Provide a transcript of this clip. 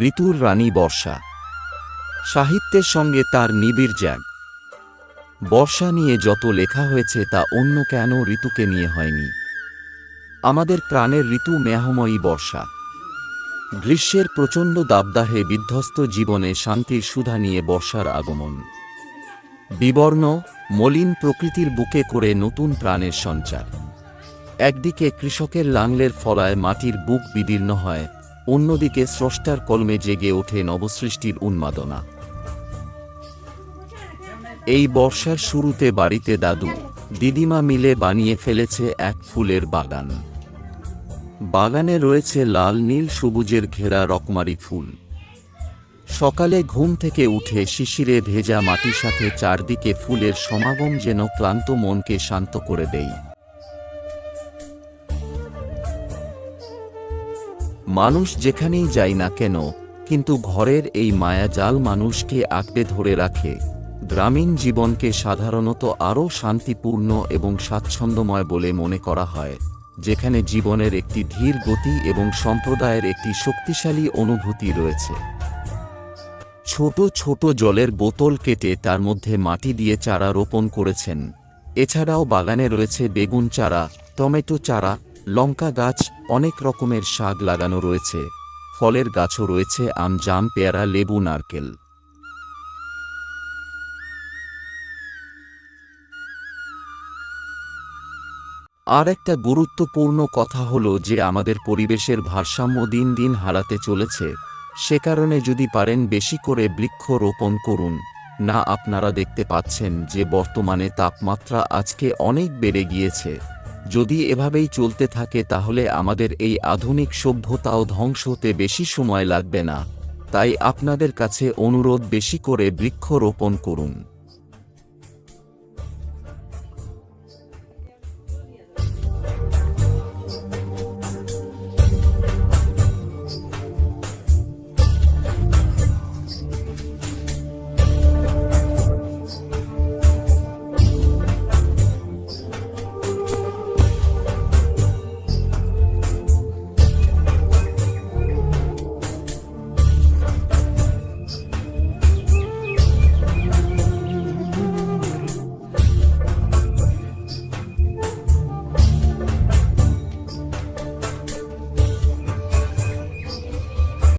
ঋতুর রানী বর্ষা। সাহিত্যের সঙ্গে তার নিবিড় জ্ঞান। বর্ষা নিয়ে যত লেখা হয়েছে তা অন্য কেন ঋতুকে নিয়ে হয়নি। আমাদের প্রাণের ঋতু মেঘময়ী বর্ষা। গ্রীষ্মের প্রচণ্ড দাবদাহে বিধ্বস্ত জীবনে শান্তির সুধা নিয়ে বর্ষার আগমন। বিবর্ণ মলিন প্রকৃতির বুকে করে নতুন প্রাণের সঞ্চার। একদিকে কৃষকের লাঙলের ফলায় মাটির বুক বিদীর্ণ হয়, অন্যদিকে স্রষ্টার কলমে জেগে ওঠে নবসৃষ্টির উন্মাদনা। এই বর্ষার শুরুতে বাড়িতে দাদু দিদিমা মিলে বানিয়ে ফেলেছে এক ফুলের বাগান। বাগানে রয়েছে লাল নীল সবুজের ঘেরা রকমারি ফুল। সকালে ঘুম থেকে উঠে শিশিরে ভেজা মাটির সাথে চারদিকে ফুলের সমাগম যেন ক্লান্ত মনকে শান্ত করে দেয়। মানুষ যেখানেই যায় না কেন, কিন্তু ঘরের এই মায়াজাল মানুষকে আঁকড়ে ধরে রাখে। গ্রামীণ জীবনকে সাধারণত আরও শান্তিপূর্ণ এবং স্বাচ্ছন্দ্যময় বলে মনে করা হয়, যেখানে জীবনের একটি ধীর গতি এবং সম্প্রদায়ের একটি শক্তিশালী অনুভূতি রয়েছে। ছোট ছোট জলের বোতল কেটে তার মধ্যে মাটি দিয়ে চারা রোপণ করেছেন। এছাড়াও বাগানে রয়েছে বেগুন চারা, টমেটো চারা, লঙ্কা গাছ, অনেক রকমের শাক লাগানো রয়েছে। ফলের গাছও রয়েছে আম, জাম, পেয়ারা, লেবু, নারকেল। আর একটা গুরুত্বপূর্ণ কথা হলো যে আমাদের পরিবেশের ভারসাম্য দিন দিন হারাতে চলেছে। সে কারণে যদি পারেন বেশি করে বৃক্ষ রোপণ করুন। না, আপনারা দেখতে পাচ্ছেন যে বর্তমানে তাপমাত্রা আজকে অনেক বেড়ে গিয়েছে। যদি এভাবেই চলতে থাকে তাহলে আমাদের এই আধুনিক সভ্যতাও ধ্বংস হতে বেশি সময় লাগবে না। তাই আপনাদের কাছে অনুরোধ, বেশি করে বৃক্ষ রোপণ করুন।